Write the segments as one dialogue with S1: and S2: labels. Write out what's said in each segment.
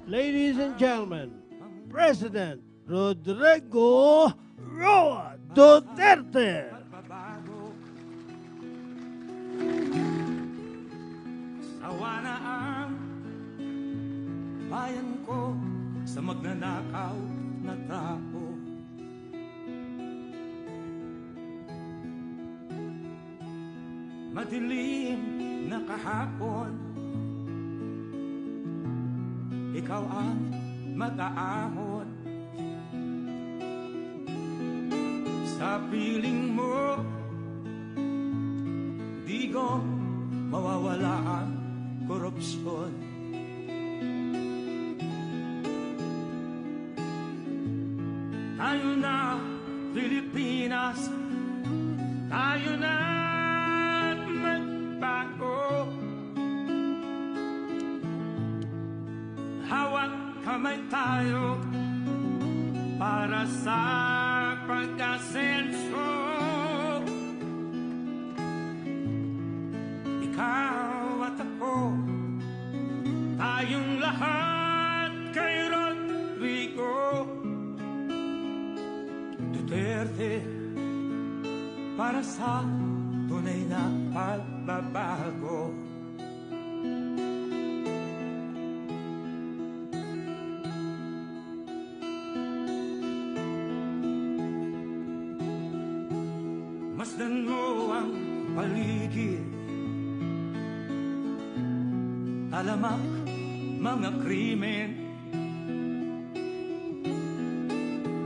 S1: Ladies and gentlemen, President Rodrigo Roa Duterte.
S2: Sawa na ang bayan ko sa magnanakaw na tao. Madilim na kahapon, ikaw ang mag-aahon. Sa piling mo, di ko mawawala ang korupsyon. Tayo na, Pilipinas, tayo na magbago. Hawak kamay tayo para sa pag-asenso. Ikaw at ako, tayong lahat kay Rodrigo Duterte, para sa tunay na pagbabago. Masdan mo ang paligid, talamak mga krimen,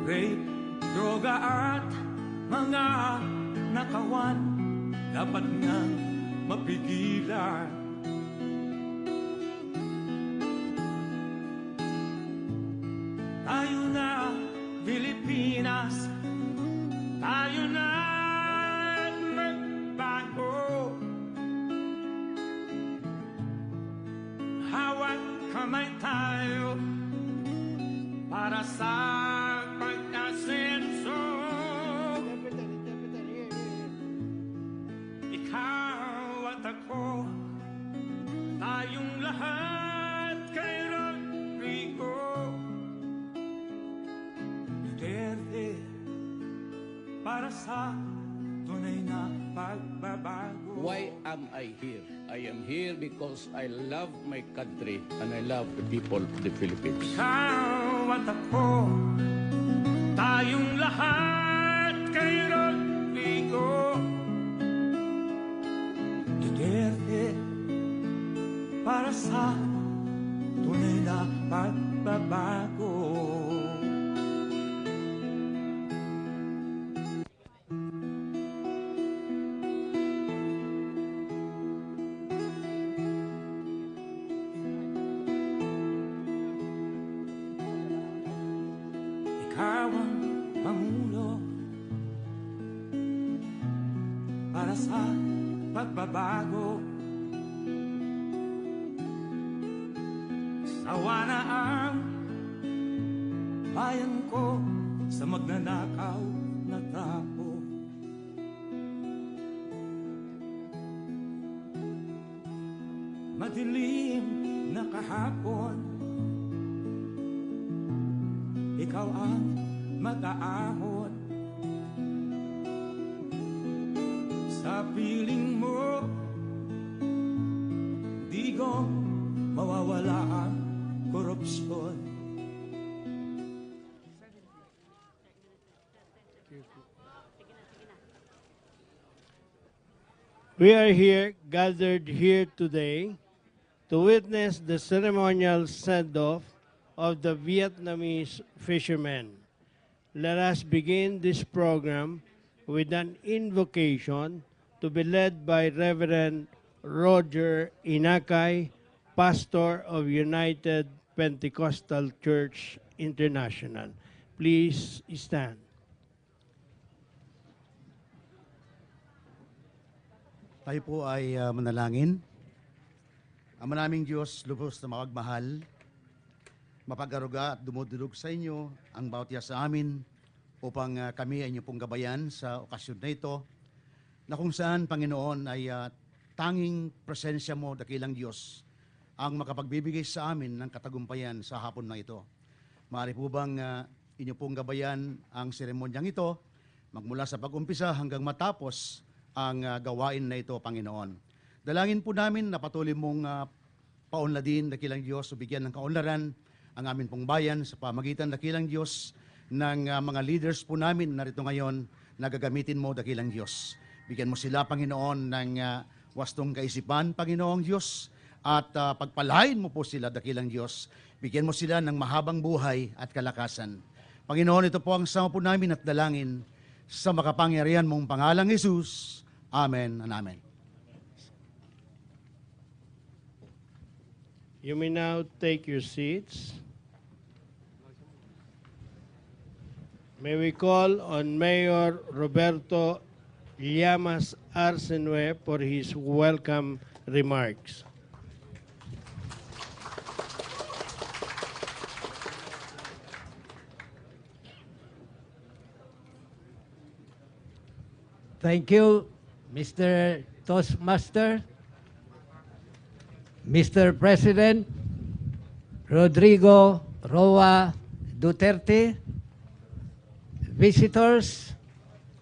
S2: rape, droga at mga nakawan, dapat nang mapigilan. Tayo na, Pilipinas, tayo na magbago. Hawak kamay tayo para sa pag-asenso. Ikaw at ako, tayong lahat kay Rodrigo Duterte, para sa tunay na pagbabago.
S3: Why am I here? I am here because I love my country and I love the people of the Philippines.
S2: Ikaw at ako, tayong lahat kay Rodrigo Duterte, para sa tunay na pagbabago. Ikaw ang Pangulo para sa pagbabago. Sawa na ang bayan ko sa magnanakaw na tao. Madilim na kahapon, ikaw ang mag-aahon. Sa piling mo, di ko mawawala ang korupsyon.
S1: We are here, gathered here today, to witness the ceremonial send-off of the Vietnamese fishermen. Let us begin this program with an invocation to be led by Reverend Roger Inakay, pastor of United Pentecostal Church International. Please stand.
S4: Tayo po ay manalangin. Ama naming Diyos, lubos na mapagmahal, mapag-aruga at dumudulog sa inyo ang bawat iya sa amin upang kami ay inyong pong gabayan sa okasyon na ito, na kung saan, Panginoon, ay tanging presensya mo, dakilang Diyos, ang makapagbibigay sa amin ng katagumpayan sa hapon na ito. Maaari po bang inyo pong gabayan ang seremonyang ito magmula sa pag-umpisa hanggang matapos ang gawain na ito, Panginoon. Dalangin po namin na patuloy mong paunladin, dakilang Diyos, o bigyan ng kaunlaran ang amin pong bayan sa pamagitan, dakilang Diyos, ng mga leaders po namin narito ngayon na gagamitin mo, dakilang Diyos. Bigyan mo sila, Panginoon, ng wastong kaisipan, Panginoong Diyos, at pagpalain mo po sila, dakilang Diyos. Bigyan mo sila ng mahabang buhay at kalakasan. Panginoon, ito po ang sama po namin at dalangin sa makapangyarihan mong pangalang Jesus. Amen and amen.
S1: You may now take your seats. May we call on Mayor Roberto Llamas Arsenue for his welcome remarks.
S5: Thank you, Mr. Toastmaster, Mr. President Rodrigo Roa Duterte, visitors,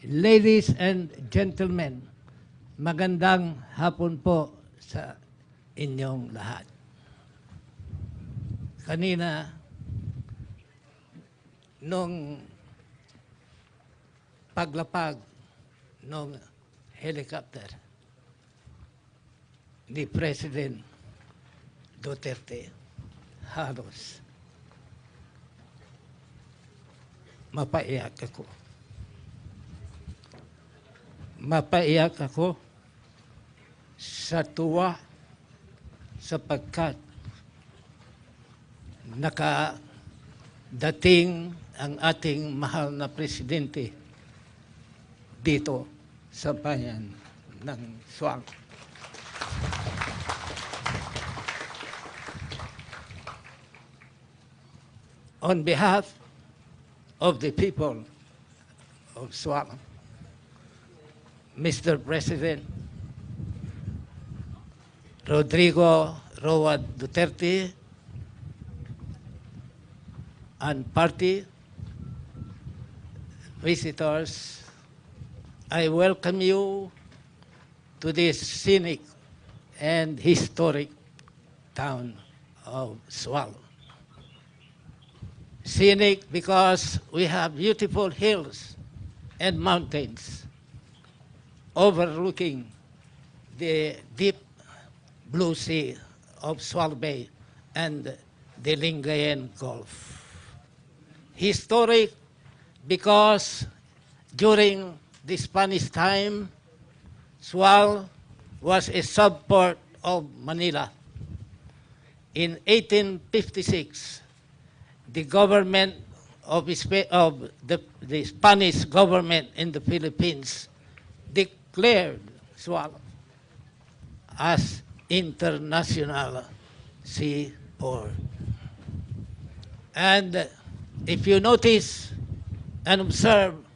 S5: ladies and gentlemen, magandang hapon po sa inyong lahat. Kanina, nung paglapag ng helicopter ni President Duterte, halos mapaiyak ako. Mapaiyak ako sa tuwa sapagkat nakadating ang ating mahal na presidente dito sa bayan ng Sual. On behalf of the people of Sual, Mr. President Rodrigo Roa Duterte and party visitors, I welcome you to this scenic and historic town of Sual. Scenic because we have beautiful hills and mountains overlooking the deep blue sea of Sual Bay and the Lingayen Gulf. Historic because during the Spanish time, Sual was a subport of Manila. In 1856, the government of the Spanish government in the Philippines declared Sual as international seaport. And if you notice and observe,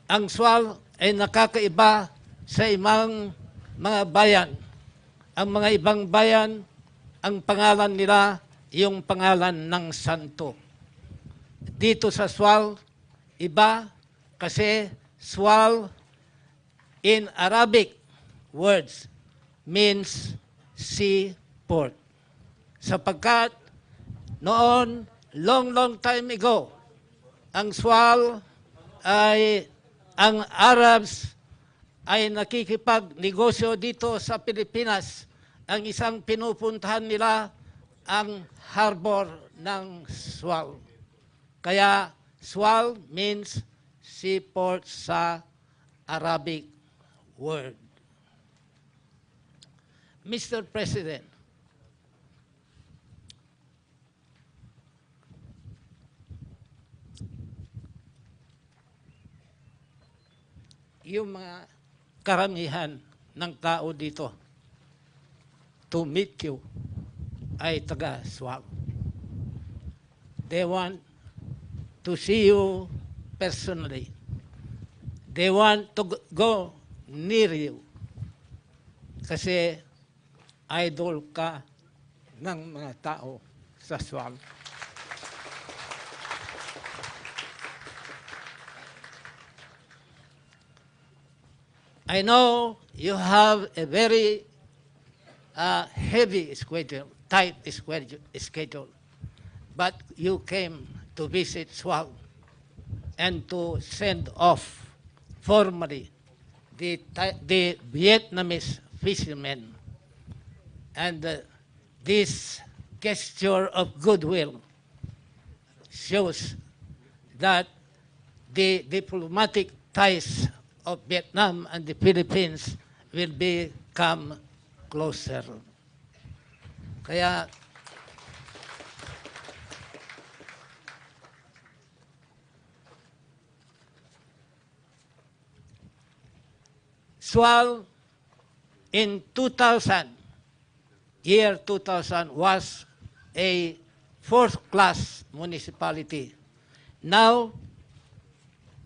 S5: ang Sual ay nakakaiba sa ibang mga bayan. Ang mga ibang bayan, ang pangalan nila, yung pangalan ng santo. Dito sa Sual, iba kasi Sual in Arabic words means seaport. Sapagkat noon, long time ago, ang Sual ay ang Arabs ay nakikipagnegosyo dito sa Pilipinas. Ang isang pinupuntahan nila ang harbor ng Sual. Kaya Sual means seaport sa Arabic word. Mr. President, yung mga karamihan ng tao dito to meet you ay taga Sual. They want to see you personally. They want to go near you. Kasi idol ka ng mga tao sa Sual. I know you have a very heavy schedule, tight schedule, but you came to visit Sual and to send off formally the Vietnamese fishermen. And this gesture of goodwill shows that the diplomatic ties of Vietnam and the Philippines will become closer. Kaya Sual in 2000, year 2000, was a fourth-class municipality. Now,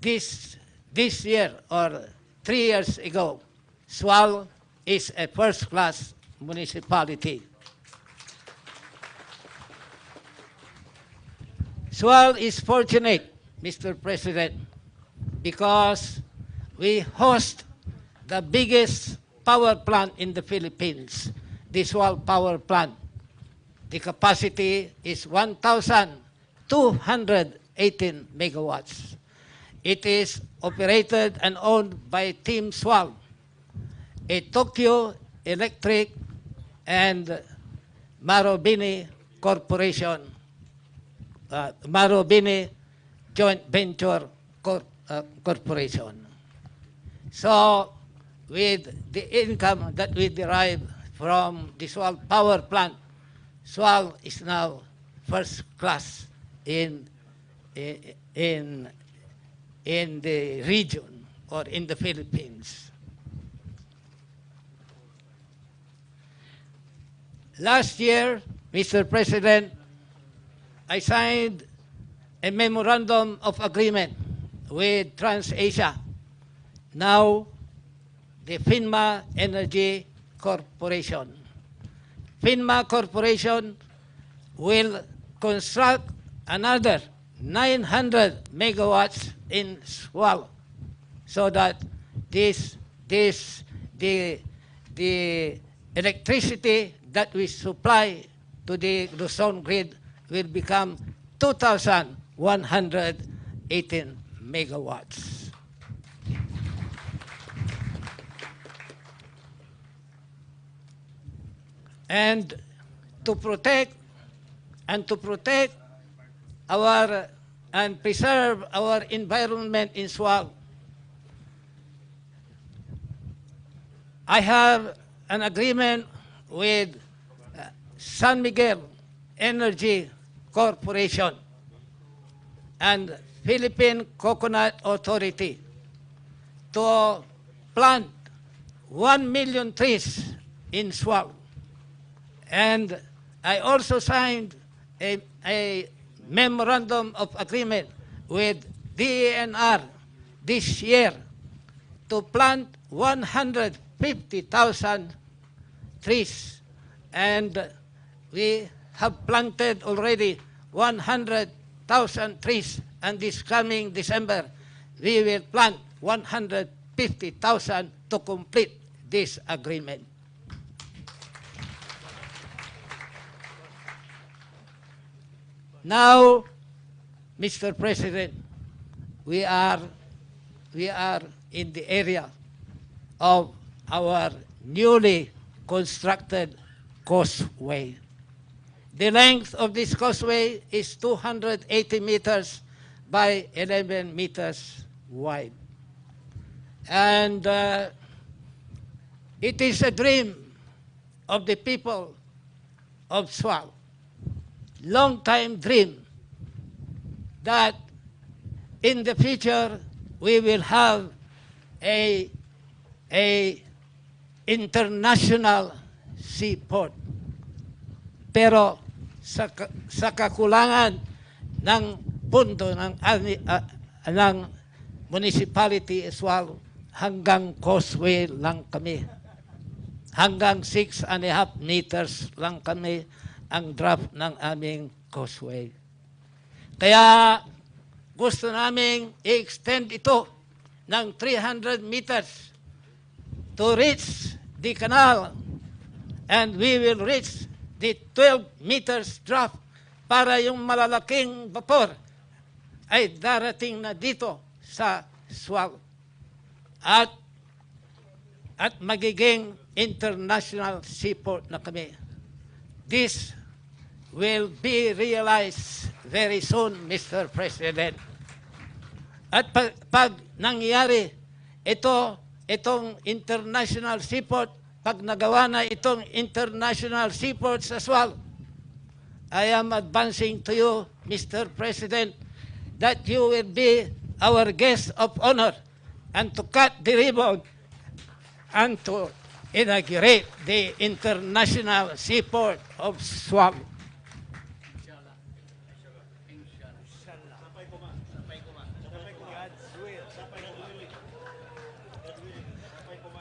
S5: this year or 3 years ago, Sual is a first-class municipality. Sual is fortunate, Mr. President, because we host the biggest power plant in the Philippines, the Sual Power Plant. The capacity is 1,218 megawatts. It is operated and owned by Team Sual, a Tokyo Electric and Marubeni Corporation, Marubeni Joint Venture Corporation. So, with the income that we derive from the Sual Power Plant, Sual is now first class in the region or in the Philippines. Last year, Mr. President, I signed a memorandum of agreement with TransAsia, now the FINMA Energy Corporation. FINMA Corporation will construct another 900 megawatts in Sual, so that the electricity that we supply to the Luzon grid will become 2,118 megawatts. And to protect our and preserve our environment in Sual, I have an agreement with San Miguel Energy Corporation and Philippine Coconut Authority to plant 1 million trees in Sual. And I also signed a memorandum of agreement with DENR this year to plant 150,000 trees. And we have planted already 100,000 trees. And this coming December, we will plant 150,000 to complete this agreement. Now, Mr. President, we are in the area of our newly constructed causeway. The length of this causeway is 280 meters by 11 meters wide. And it is a dream of the people of Sual, long-time dream, that in the future we will have a international seaport. Pero sa kakulangan ng pundo ng municipality Sual, hanggang causeway lang kami. Hanggang 6.5 meters lang kami ang draft ng aming causeway. Kaya gusto naming i-extend ito ng 300 meters to reach the canal, and we will reach the 12 meters draft para yung malalaking vapor ay darating na dito sa Sual at magiging international seaport na kami. This will be realized very soon, Mr. President. At pag nangyari itong international seaport, pag nagawa na itong international seaport sa Sual, I am advancing to you, Mr. President, that you will be our guest of honor and to cut the ribbon and to inaugurate the international seaport of Sual.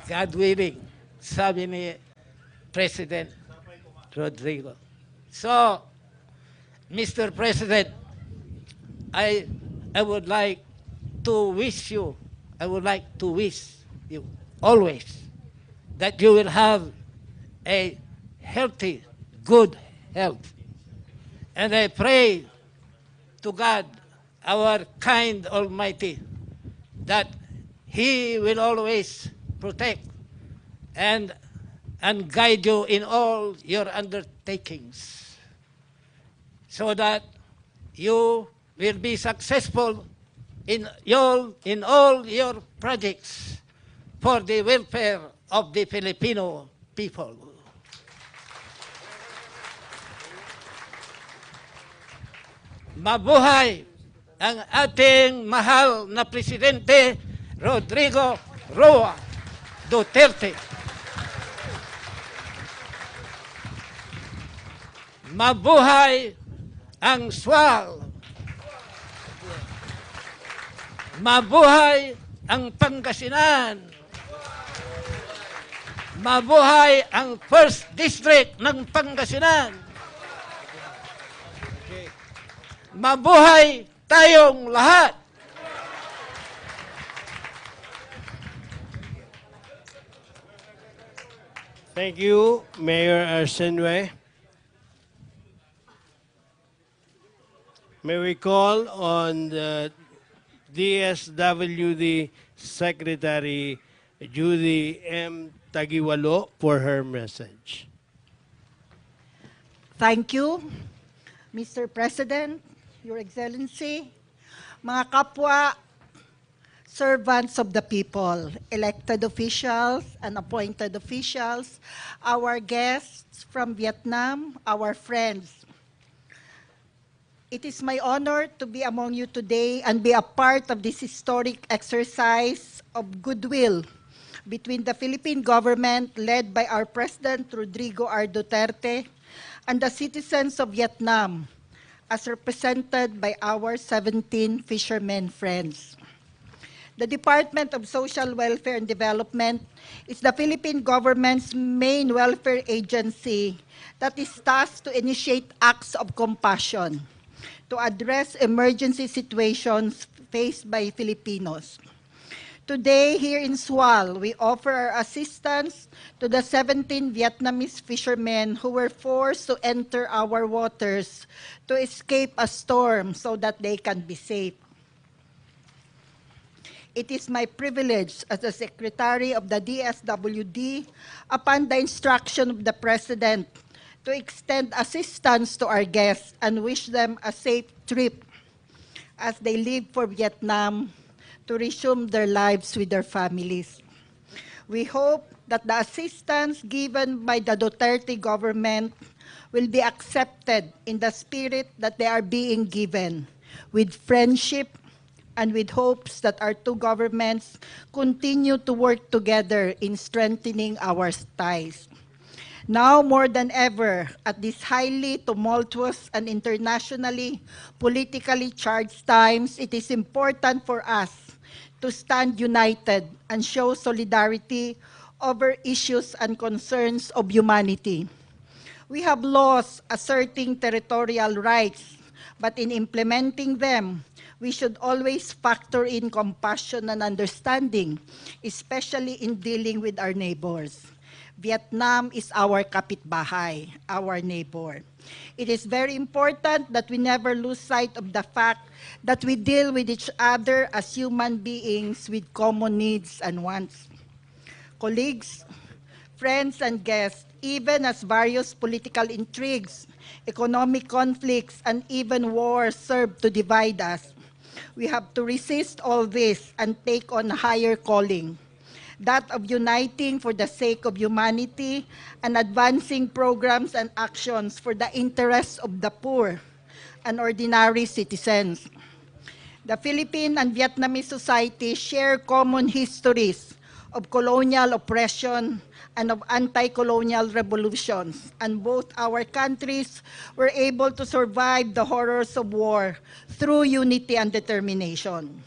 S5: God willing, sabi ni President Rodrigo. So, Mr. President, I would like to wish you always that you will have a healthy, good health. And I pray to God, our kind Almighty, that He will always protect and guide you in all your undertakings, so that you will be successful in all your projects for the welfare of the Filipino people. Mabuhay ang ating mahal na Presidente Rodrigo Roa Duterte. Mabuhay ang Sual. Mabuhay ang Pangasinan. Mabuhay ang First District ng Pangasinan. Mabuhay tayong lahat.
S1: Thank you, Mayor Arsenue. May we call on the DSWD Secretary Judy M. Tagiwalo for her message.
S6: Thank you, Mr. President, Your Excellency, mga kapwa, servants of the people, elected officials and appointed officials, our guests from Vietnam, our friends. It is my honor to be among you today and be a part of this historic exercise of goodwill between the Philippine government led by our President Rodrigo R. Duterte and the citizens of Vietnam, as represented by our 17 fishermen friends. The Department of Social Welfare and Development is the Philippine government's main welfare agency that is tasked to initiate acts of compassion to address emergency situations faced by Filipinos. Today, here in Sual, we offer our assistance to the 17 Vietnamese fishermen who were forced to enter our waters to escape a storm so that they can be safe. It is my privilege as the Secretary of the DSWD, upon the instruction of the President, to extend assistance to our guests and wish them a safe trip as they leave for Vietnam to resume their lives with their families. We hope that the assistance given by the Duterte government will be accepted in the spirit that they are being given, with friendship and with hopes that our two governments continue to work together in strengthening our ties. Now more than ever, at these highly tumultuous and internationally politically charged times, it is important for us to stand united and show solidarity over issues and concerns of humanity. We have laws asserting territorial rights, but in implementing them, we should always factor in compassion and understanding, especially in dealing with our neighbors. Vietnam is our kapitbahay, our neighbor. It is very important that we never lose sight of the fact that we deal with each other as human beings with common needs and wants. Colleagues, friends, and guests, even as various political intrigues, economic conflicts, and even wars serve to divide us, we have to resist all this and take on a higher calling, that of uniting for the sake of humanity and advancing programs and actions for the interests of the poor and ordinary citizens. The Philippine and Vietnamese society share common histories of colonial oppression and of anti-colonial revolutions, and both our countries were able to survive the horrors of war through unity and determination.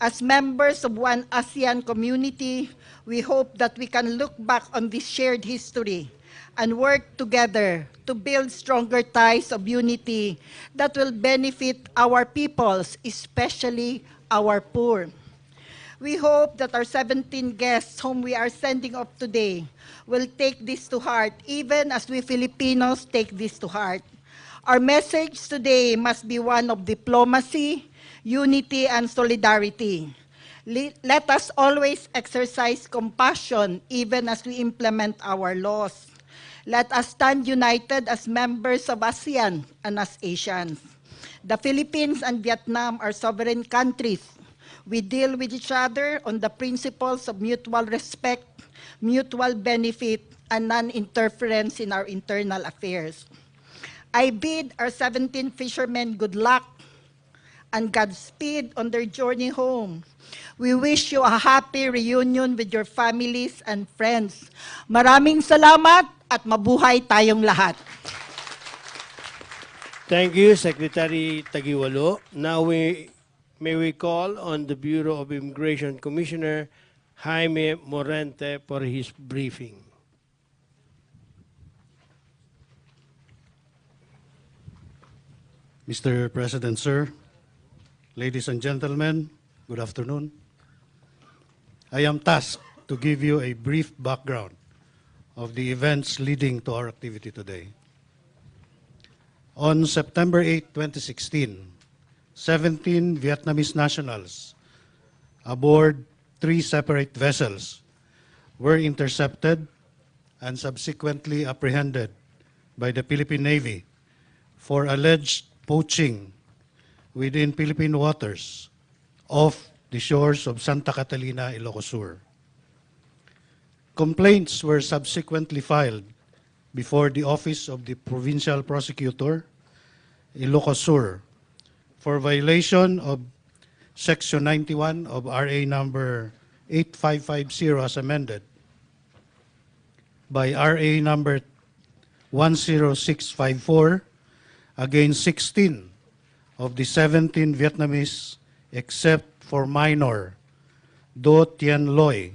S6: As members of one ASEAN community, we hope that we can look back on this shared history and work together to build stronger ties of unity that will benefit our peoples, especially our poor. We hope that our 17 guests whom we are sending off today will take this to heart, even as we Filipinos take this to heart. Our message today must be one of diplomacy, unity, and solidarity. Let us always exercise compassion even as we implement our laws. Let us stand united as members of ASEAN and as Asians. The Philippines and Vietnam are sovereign countries. We deal with each other on the principles of mutual respect, mutual benefit, and non-interference in our internal affairs. I bid our 17 fishermen good luck and Godspeed on their journey home. We wish you a happy reunion with your families and friends. Maraming salamat at mabuhay tayong lahat.
S1: Thank you, Secretary Tagiwalo. Now may we call on the Bureau of Immigration Commissioner Jaime Morente for his briefing.
S7: Mr. President, sir, ladies and gentlemen, good afternoon. I am tasked to give you a brief background of the events leading to our activity today. On September 8, 2016, 17 Vietnamese nationals aboard 3 separate vessels were intercepted and subsequently apprehended by the Philippine Navy for alleged poaching within Philippine waters off the shores of Santa Catalina, Ilocos Sur. Complaints were subsequently filed before the Office of the Provincial Prosecutor, Ilocos Sur, for violation of Section 91 of RA number 8550 as amended by RA number 10654 against 16 of the 17 Vietnamese except for minor Do Tien Loy,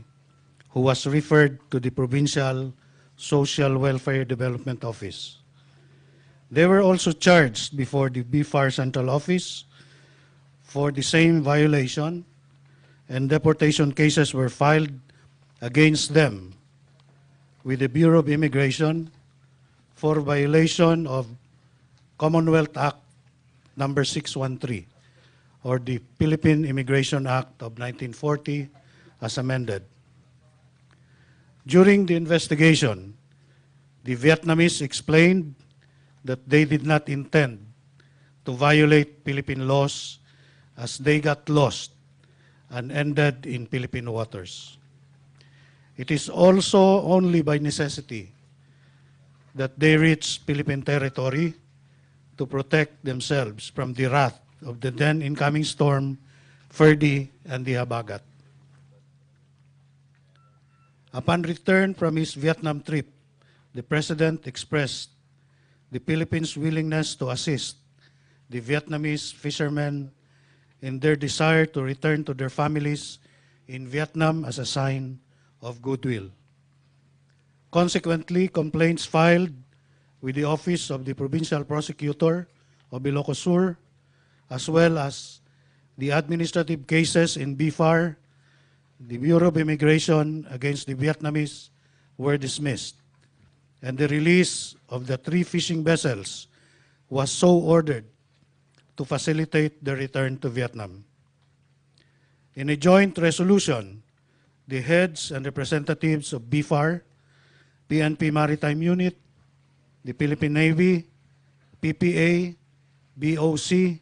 S7: who was referred to the Provincial Social Welfare Development Office. They were also charged before the BFAR Central Office for the same violation, and deportation cases were filed against them with the Bureau of Immigration for violation of Commonwealth Act number 613, or the Philippine Immigration Act of 1940 as amended. During the investigation, the Vietnamese explained that they did not intend to violate Philippine laws as they got lost and ended in Philippine waters. It is also only by necessity that they reached Philippine territory to protect themselves from the wrath of the then incoming storm, Ferdy and the Habagat. Upon return from his Vietnam trip, the President expressed the Philippines' willingness to assist the Vietnamese fishermen in their desire to return to their families in Vietnam as a sign of goodwill. Consequently, complaints filed with the Office of the Provincial Prosecutor of Ilocos Sur, as well as the administrative cases in BFAR, the Bureau of Immigration against the Vietnamese were dismissed, and the release of the 3 fishing vessels was so ordered to facilitate the return to Vietnam. In a joint resolution, the heads and representatives of BFAR, PNP Maritime Unit, the Philippine Navy, PPA, BOC,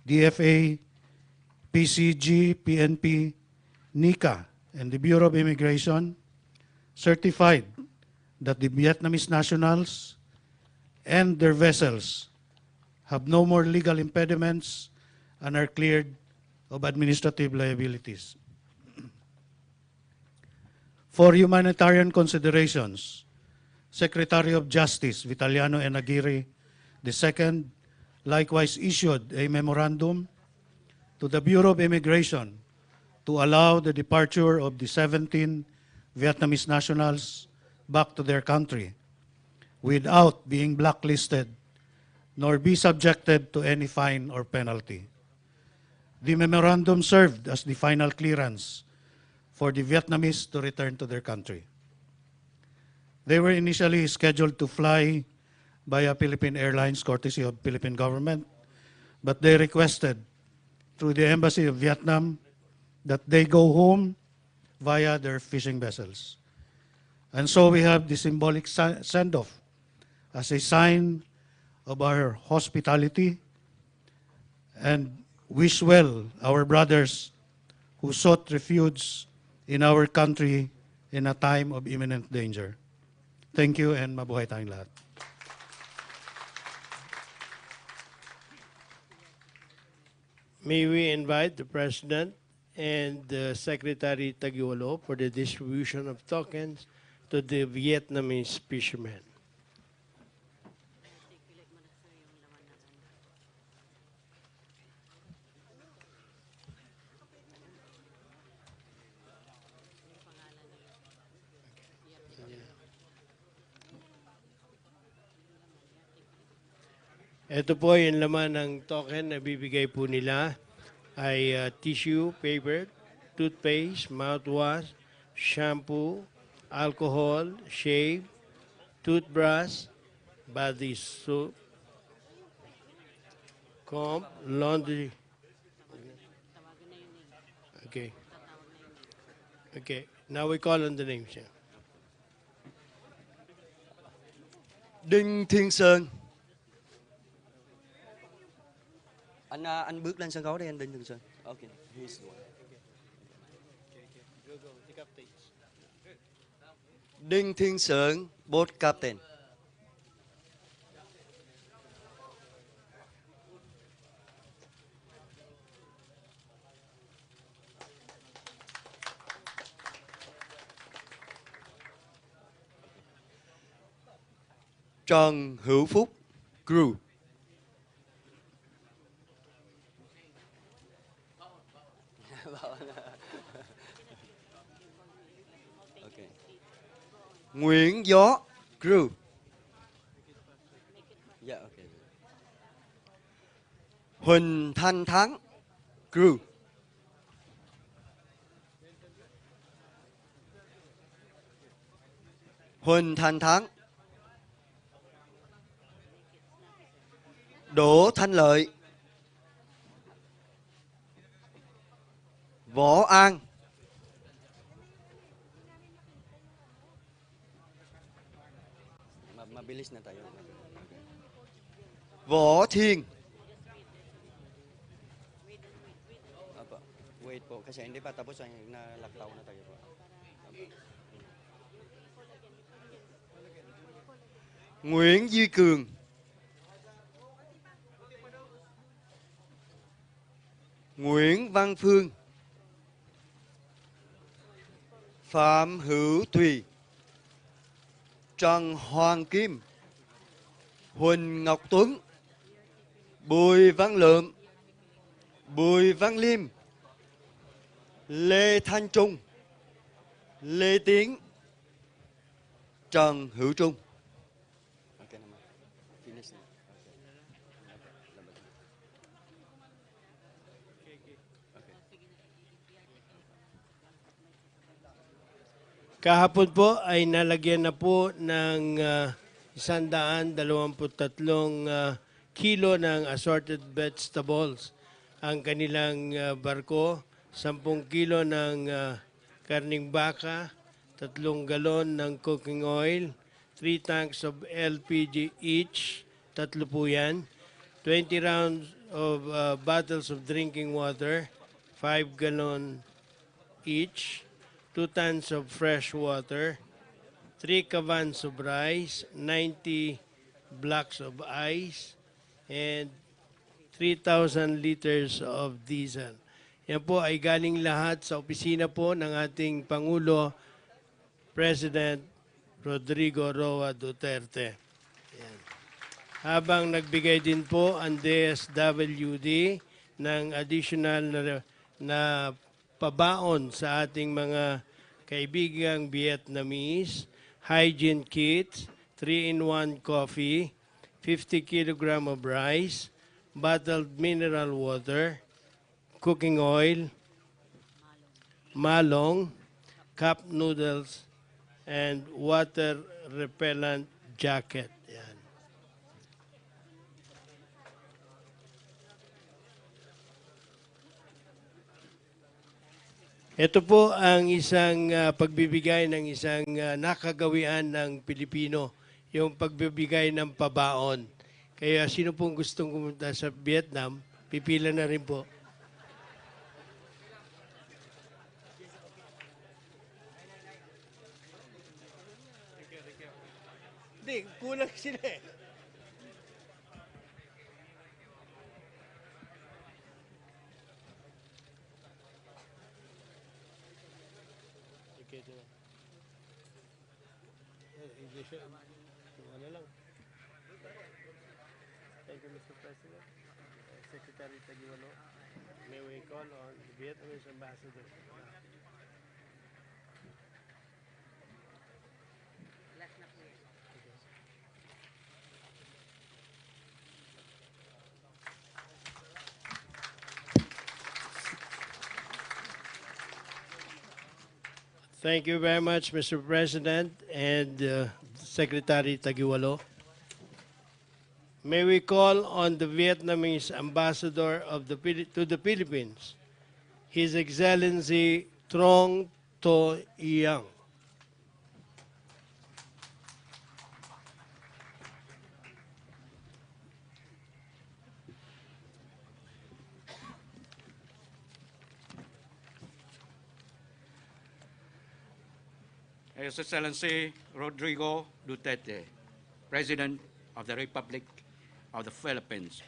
S7: DFA, PCG, PNP, NICA, and the Bureau of Immigration certified that the Vietnamese nationals and their vessels have no more legal impediments and are cleared of administrative liabilities. For humanitarian considerations, Secretary of Justice Vitaliano N. Aguirre II likewise issued a memorandum to the Bureau of Immigration to allow the departure of the 17 Vietnamese nationals back to their country without being blacklisted nor be subjected to any fine or penalty. The memorandum served as the final clearance for the Vietnamese to return to their country. They were initially scheduled to fly via Philippine Airlines, courtesy of Philippine government, but they requested through the Embassy of Vietnam that they go home via their fishing vessels. And so we have the symbolic send-off as a sign of our hospitality and wish well our brothers who sought refuge in our country in a time of imminent danger. Thank you and mabuhay tayong lahat.
S1: May we invite the President and the Secretary Taguolo for the distribution of tokens to the Vietnamese fishermen. Ito po yung laman ng token na bibigay po nila ay tissue, paper, toothpaste, mouthwash, shampoo, alcohol, shave, toothbrush, body soap, comb, laundry. Okay. Okay. Now we call on the names. Yeah.
S8: Đinh Thiên Sơn. Anh bước lên sân khấu đi anh Đinh Thiên Sơn. Okay. He's the one. Đinh Thiên Sơn, boat captain. Trần Hữu Phúc, crew. Okay. Nguyễn Gió, crew. Yeah, okay. Huỳnh Thanh Thắng, crew. Huỳnh Thanh Thắng. Đỗ Thanh Lợi, Võ An, Võ Thiên, Nguyễn Duy Cường, Nguyễn Văn Phương, Phạm Hữu Thùy, Trần Hoàng Kim, Huỳnh Ngọc Tuấn, Bùi Văn Lượm, Bùi Văn Liêm, Lê Thanh Trung, Lê Tiến, Trần Hữu Trung.
S1: Kahapon po ay nalagyan na po ng 123 kilo ng assorted vegetables ang kanilang barko, 10 kilo ng karning baka, 3 galon ng cooking oil, 3 tanks of LPG each, 3 po yan, 20 rounds of bottles of drinking water, 5 gallon each, 2 tons of fresh water, 3 cavans of rice, 90 blocks of ice, and 3,000 liters of diesel. Yan po ay galing lahat sa opisina po ng ating Pangulo, President Rodrigo Roa Duterte. Yan. Habang nagbigay din po ang DSWD ng additional na pabaon sa ating mga kaibigang Vietnamese, hygiene kits, 3-in-1 coffee, 50 kilogram of rice, bottled mineral water, cooking oil, malong, cup noodles, and water repellent jacket. Yan. Ito po ang isang pagbibigay ng isang nakagawian ng Pilipino, yung pagbibigay ng pabaon. Kaya sino pong gustong pumunta sa Vietnam, pipila na rin po. Hindi, kulang sila eh. Ano lang. Thank you, Mr. President. Secretary Taguiwalo, may we call on the Vietnamese ambassador. Thank you very much, Mr. President and Secretary Taguiwalo. May we call on the Vietnamese ambassador to the Philippines, His Excellency Trong To Yang.
S9: His Excellency Rodrigo Duterte, President of the Republic of the Philippines,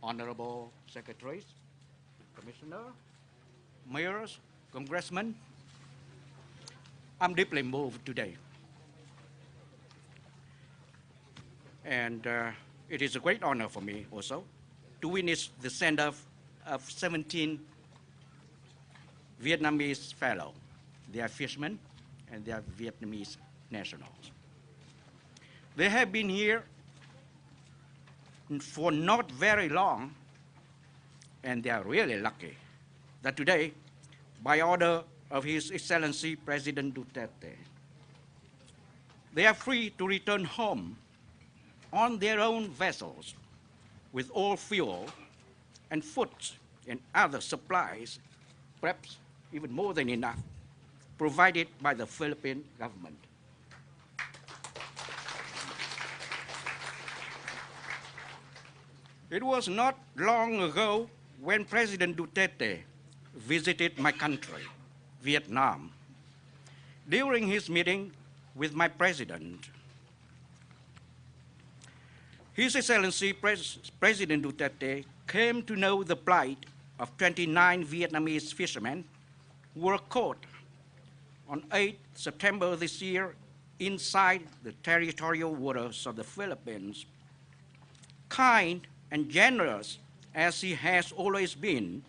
S9: Honorable Secretaries, Commissioner, Mayors, Congressmen, I'm deeply moved today. And it is a great honor for me also to witness the send-off of 17 Vietnamese fellows. They are fishermen and they are Vietnamese nationals. They have been here for not very long, and they are really lucky that today, by order of His Excellency President Duterte, they are free to return home on their own vessels with all fuel and food and other supplies, perhaps even more than enough, provided by the Philippine government. It was not long ago when President Duterte visited my country, Vietnam, during his meeting with my president. His Excellency President Duterte came to know the plight of 29 Vietnamese fishermen who were caught on 8 September this year inside the territorial waters of the Philippines. Kind and generous as he has always been,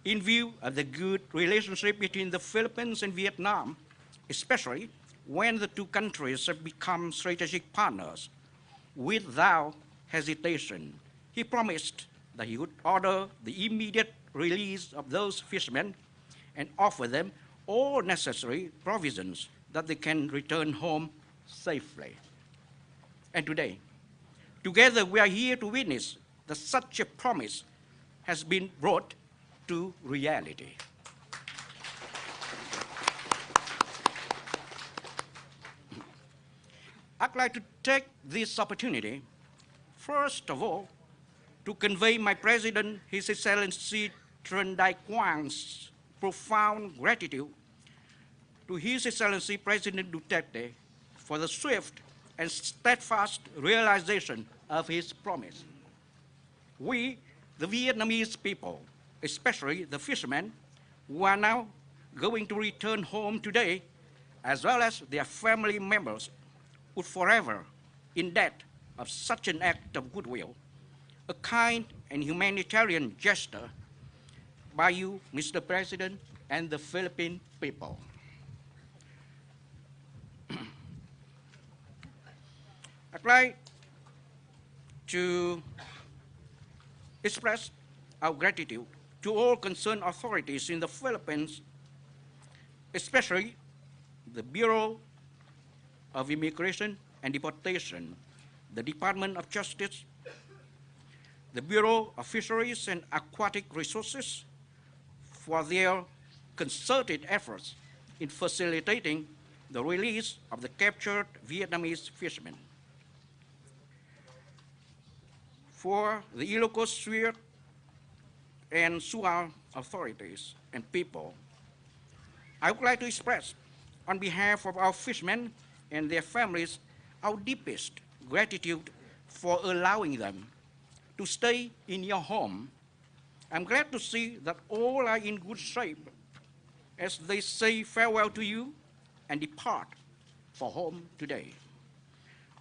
S9: in view of the good relationship between the Philippines and Vietnam, especially when the two countries have become strategic partners, without hesitation, he promised that he would order the immediate release of those fishermen and offer them all necessary provisions that they can return home safely. And today, together we are here to witness that such a promise has been brought to reality. I'd like to take this opportunity, first of all, to convey my President, His Excellency Trần Đại Quang's profound gratitude to His Excellency President Duterte for the swift and steadfast realization of his promise. We, the Vietnamese people, especially the fishermen, who are now going to return home today, as well as their family members, would forever in debt of such an act of goodwill, a kind and humanitarian gesture by you, Mr. President, and the Philippine people. I'd like to express our gratitude to all concerned authorities in the Philippines, especially the Bureau of Immigration and Deportation, the Department of Justice, the Bureau of Fisheries and Aquatic Resources for their concerted efforts in facilitating the release of the captured Vietnamese fishermen. For the Ilocos Sur and Sual authorities and people, I would like to express on behalf of our fishermen and their families our deepest gratitude for allowing them to stay in your home. I'm glad to see that all are in good shape as they say farewell to you and depart for home today.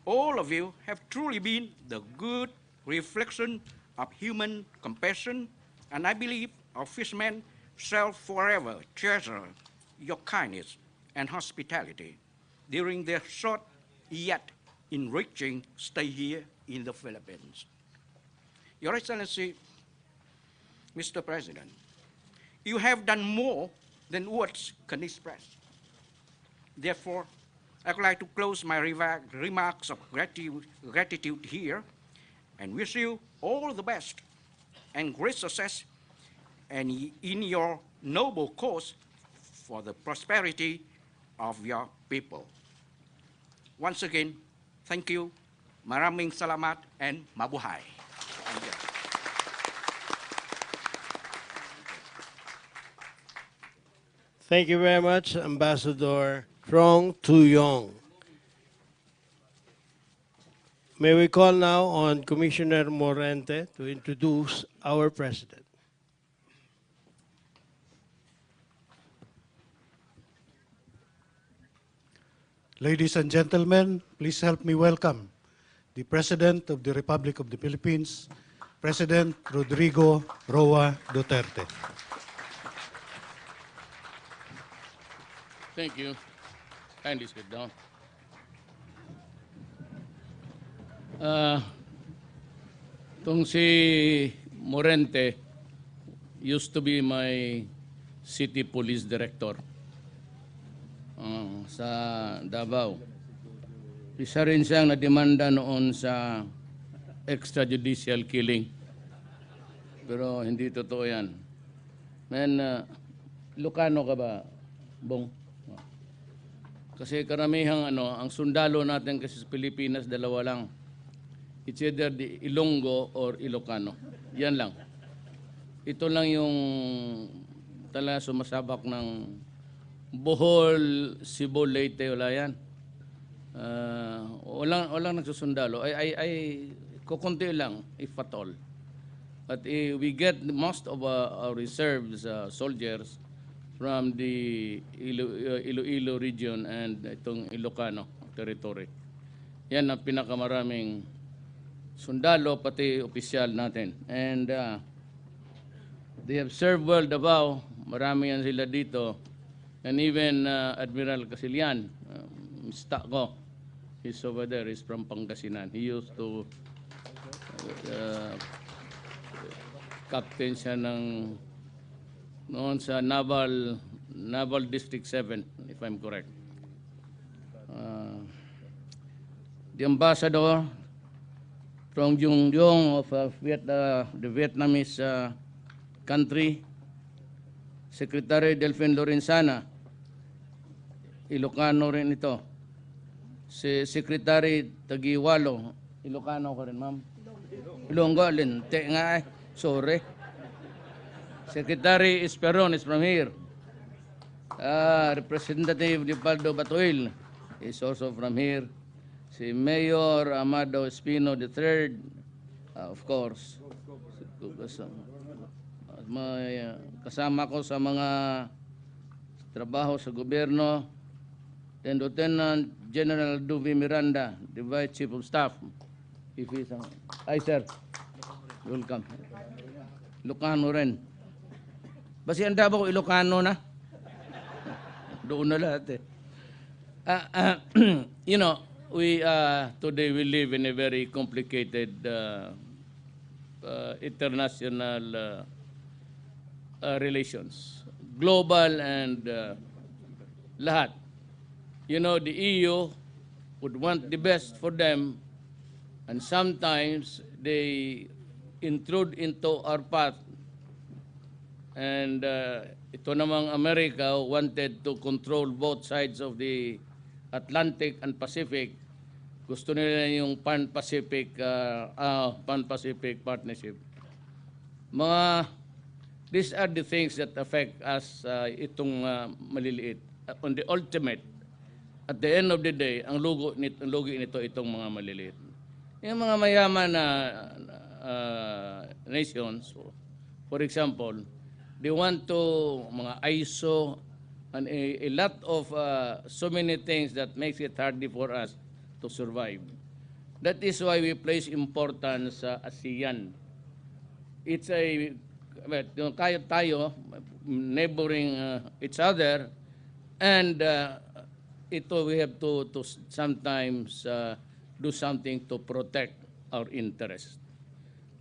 S9: All of you have truly been the good reflection of human compassion, and I believe our fishermen shall forever treasure your kindness and hospitality during their short yet enriching stay here in the Philippines. Your Excellency, Mr. President, you have done more than words can express. Therefore, I would like to close my remarks of gratitude here and wish you all the best and great success and in your noble cause for the prosperity of your people. Once again, thank you, maraming salamat, and mabuhay. Thank you.
S1: Thank you very much, Ambassador Trong Tu Yong. May we call now on Commissioner Morente to introduce our President.
S7: Ladies and gentlemen, please help me welcome the President of the Republic of the Philippines, President Rodrigo Roa Duterte.
S3: Thank you. Kindly sit down. Itong si Morente used to be my city police director sa Davao. Isa rin siyang nademanda noon sa extrajudicial killing. Pero hindi totoo yan. Ilocano ka ba, Bong? Kasi karamihang ang sundalo natin kasi sa Pilipinas, dalawa lang. It's either the Ilonggo or Ilocano. Yan lang. Ito lang yung talaga sumasabak ng Bohol, Cebu, Leyte, wala yan. Walang nagsusundalo. Ay kukunti lang, if at all. But we get most of our reserves soldiers from the Iloilo region and itong Ilocano territory. Yan ang pinakamaraming sundalo, pati opisyal natin. And they have served well Davao. Marami yan sila dito. And even Admiral Casilian, mista ko, he's over there, he's from Pangasinan. He used to captain siya ng noon sa Naval District 7, if I'm correct. The ambassador from Jungyong of the Vietnamese country, Secretary Delphine Lorenzana, Ilocano rin ito. Si Secretary Tagiwalo, Ilocano ko rin, ma'am? Ilonggo, lente nga eh. Sorry. Secretary Esperon is from here. Representative Leopoldo Batuil is also from here. Si Mayor Amado Espino III, of course. Kasama ko sa mga trabaho sa gobyerno. Then Lieutenant General Duvi Miranda, the Vice Chief of Staff. If he's hi, sir. Welcome. Ilocano rin. Basi ang Davao ko Ilocano na. Doon na lahat eh. You know, we today we live in a very complicated international relations, global and lahat. You know, the EU would want the best for them, and sometimes they intrude into our path. And ito namang America wanted to control both sides of the Atlantic and Pacific. Gusto nila yung Pan-Pacific partnership. These are the things that affect us itong maliliit. On the ultimate, at the end of the day, ang lugi nito itong mga maliliit. Yung mga mayaman na nations, for example, they want to mga ISO and a lot of so many things that makes it harder for us to survive. That is why we place importance sa ASEAN. It's kaya tayo neighboring each other, and ito we have to sometimes do something to protect our interests.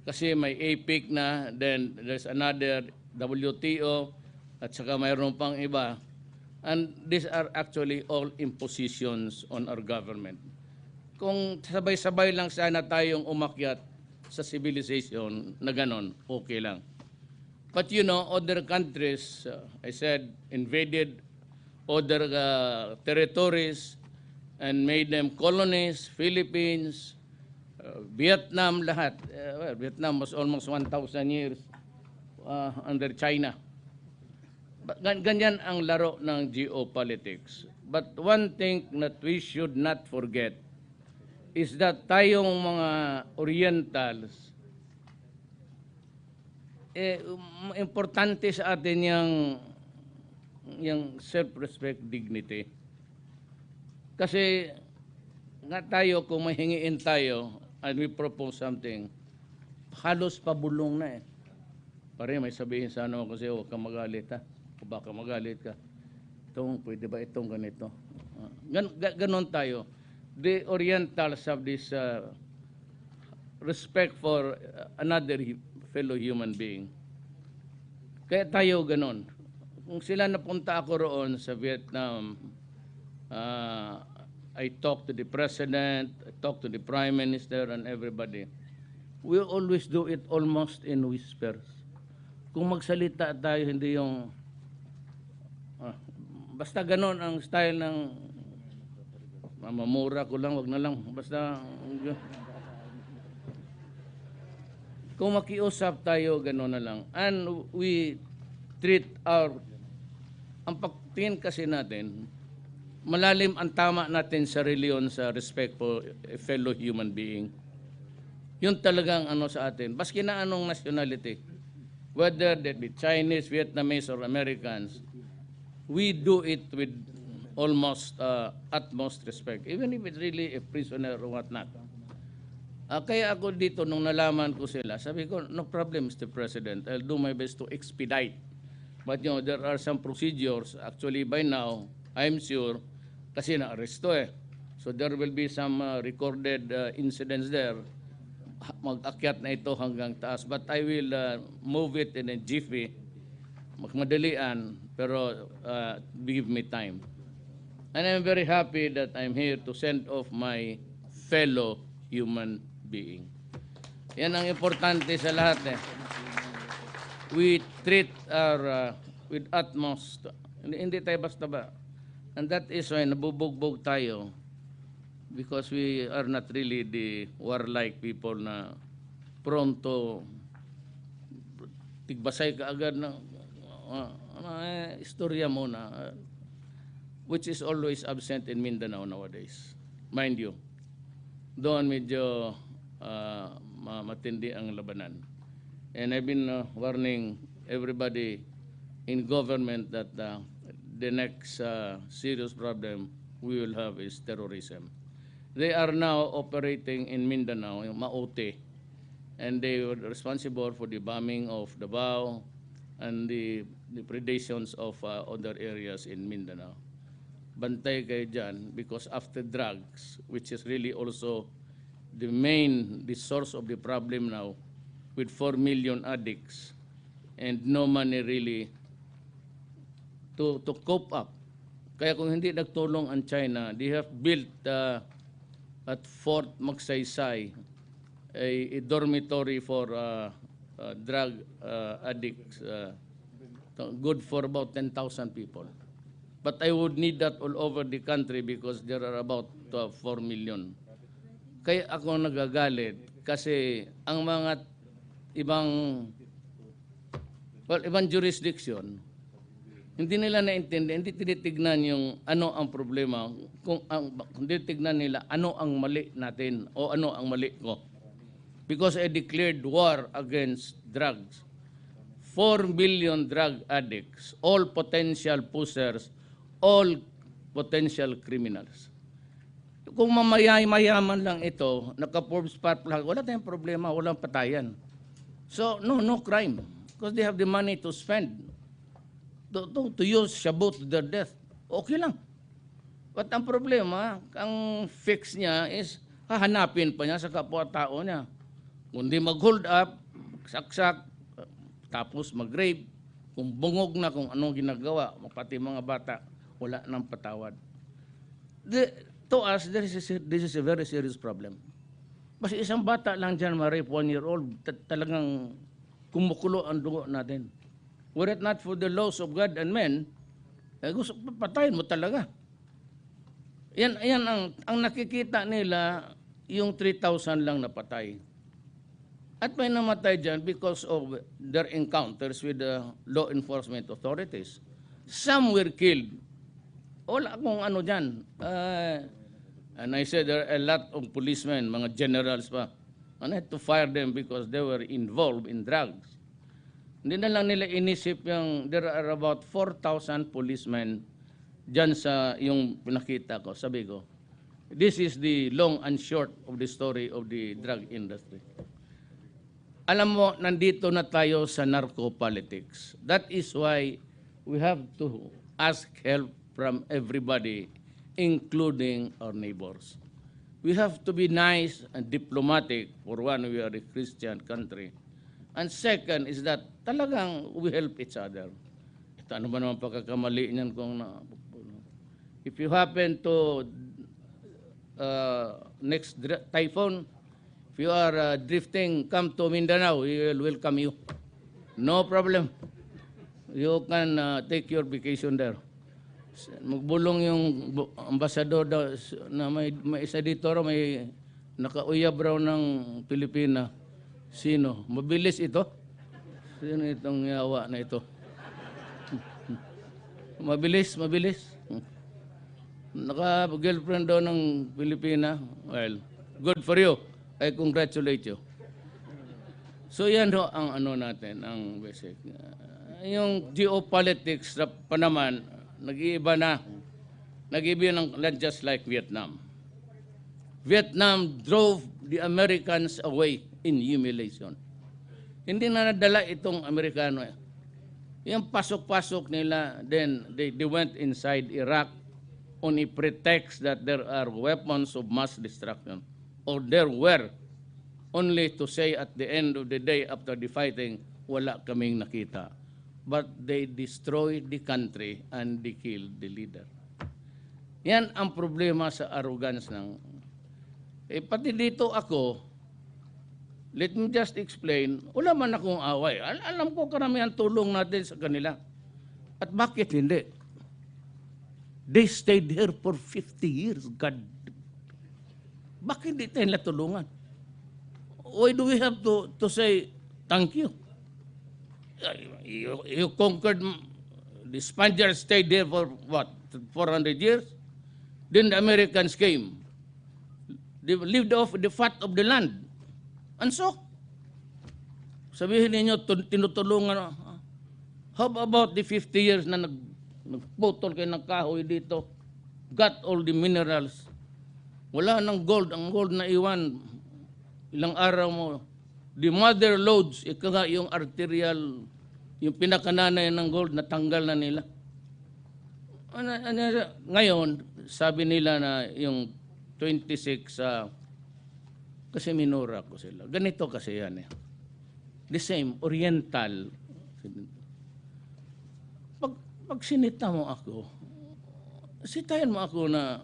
S3: Kasi may APEC na, then there's another WTO, at saka mayroon pang iba. And these are actually all impositions on our government. Kung sabay-sabay lang sana tayong umakyat sa civilization na ganon, okay lang. But you know, other countries, I said, invaded other territories and made them colonies, Philippines, Vietnam, lahat. Vietnam was almost 1,000 years under China. Ganyan ang laro ng geopolitics. But one thing that we should not forget is that tayong mga Orientals, importante sa atin yung self-respect, dignity. Kasi nga tayo, kung mahingiin tayo and we propose something, halos pabulong na eh. Pare, may sabihin sana ako kasi huwag kang magalit ha. O baka magalit ka. Pwede ba itong ganito? Ganon tayo. The Orientals have this respect for another fellow human being. Kaya tayo ganon. Kung sila napunta ako roon sa Vietnam, I talked to the President, I talked to the Prime Minister and everybody. We always do it almost in whispers. Kung magsalita tayo, hindi yung basta ganon ang style ng mamamura ko lang, wag na lang. Basta kung makiusap tayo, ganon na lang. And we treat ang pagtingin kasi natin, malalim ang tama natin sa reliyon sa respect for a fellow human being. Yun talagang sa atin. Baski na anong nationality, whether that be Chinese, Vietnamese, or Americans, we do it with almost utmost respect, even if it's really a prisoner or whatnot. Kaya ako dito, nung nalaman ko sila, sabi ko, no problem, Mr. President. I'll do my best to expedite. But you know, there are some procedures. Actually, by now, I'm sure, kasi na-aresto eh. So there will be some recorded incidents there. Mag-akyat na ito hanggang taas. But I will move it in a jiffy magmadalian, pero give me time. And I'm very happy that I'm here to send off my fellow human being. Yan ang importante sa lahat eh. We treat our with utmost, hindi tayo basta ba. And that is why nabubugbog tayo, because we are not really the warlike people na prone to tigbasay ka agad ng istorya muna, which is always absent in Mindanao nowadays. Mind you, doon medyo matindi ang labanan. And I've been warning everybody in government that the next serious problem we will have is terrorism. They are now operating in Mindanao, yung Maote, and they were responsible for the bombing of Davao and the predations of other areas in Mindanao. Bantay kayo dyan, because after drugs, which is really also the source of the problem now, with 4 million addicts and no money really to cope up. Kaya kung hindi nagtulong ang China, they have built at Fort Magsaysay a dormitory for drug addicts, good for about 10,000 people. But I would need that all over the country because there are about 4 million. Kaya ako nagagalit kasi ang mga ibang jurisdiction, hindi nila naintindi, hindi tinitignan yung ano ang problema, hindi tignan nila ano ang mali natin o ano ang mali ko. Because I declared war against drugs. 4 billion drug addicts, all potential pushers, all potential criminals. Kung mayaman lang ito, naka-Forbes Purple, wala tayong problema, walang patayan. So, no crime. Because they have the money to spend. To use shabu to their death. Okay lang. But ang problema, ang fix niya is, hahanapin pa niya sa kapwa-tao niya. Kundi mag-hold up, saksak, tapos mag-rape, kung bungog na kung anong ginagawa, pati mga bata, wala nang patawad. To us, this is a very serious problem. Basta isang bata lang dyan, ma-rape, 1-year-old, talagang kumukulo ang dugo natin. Were it not for the laws of God and men, gusto patayin mo talaga. Yan ang nakikita nila, yung 3,000 lang napatay. At may namatay dyan because of their encounters with the law enforcement authorities. Some were killed. Wala akong ano dyan. And I said there are a lot of policemen, mga generals pa. And I had to fire them because they were involved in drugs. Hindi na lang nila inisip yung there are about 4,000 policemen dyan sa yung pinakita ko. Sabi ko, this is the long and short of the story of the drug industry. Alam mo, nandito na tayo sa narco-politics. That is why we have to ask help from everybody, including our neighbors. We have to be nice and diplomatic. For one, we are a Christian country. And second is that talagang we help each other. Ito, ano ba naman pagkakamali niyan kung if you happen to next typhoon, if you are drifting, come to Mindanao, we will welcome you. No problem. You can take your vacation there. Magbulong yung ambasador na may isa dito, may nakauyab raw ng Pilipina. Sino? Mabilis ito? Sino itong yawa na ito? Mabilis. Naka-girlfriend daw ng Pilipina. Well, good for you. I congratulate you. So yan ho ang ano natin, ang basic. Yung geopolitics pa naman, nag-iiba na. Nag-iiba ng just like Vietnam. Vietnam drove the Americans away in humiliation. Hindi na nadala itong Amerikano. Yung pasok-pasok nila, then they went inside Iraq on a pretext that there are weapons of mass destruction. Or there were, only to say at the end of the day after the fighting, wala kaming nakita. but they destroy the country and they kill the leader. Yan ang problema sa arrogance ng... pati dito ako, let me just explain, wala man akong away. Alam ko karamihan tulong natin sa kanila. At bakit hindi? They stayed here for 50 years, God. Bakit hindi tayo natulungan? Why do we have to say thank you? You conquered, the Spaniards stayed there for what, 400 years? Then the Americans came. They lived off the fat of the land. And so, sabihin ninyo, tinutulungan. How about the 50 years na nagputol kayo ng kahoy dito, got all the minerals, wala ng gold, ang gold na iwan, ilang araw mo, the mother loads, ika nga yung arterial, yung pinakananay ng gold, natanggal na nila. Ngayon, sabi nila na yung 26, kasi minura ko sila. Ganito kasi yan eh. The same, Oriental. Pag sinita mo ako, sitayan mo ako na,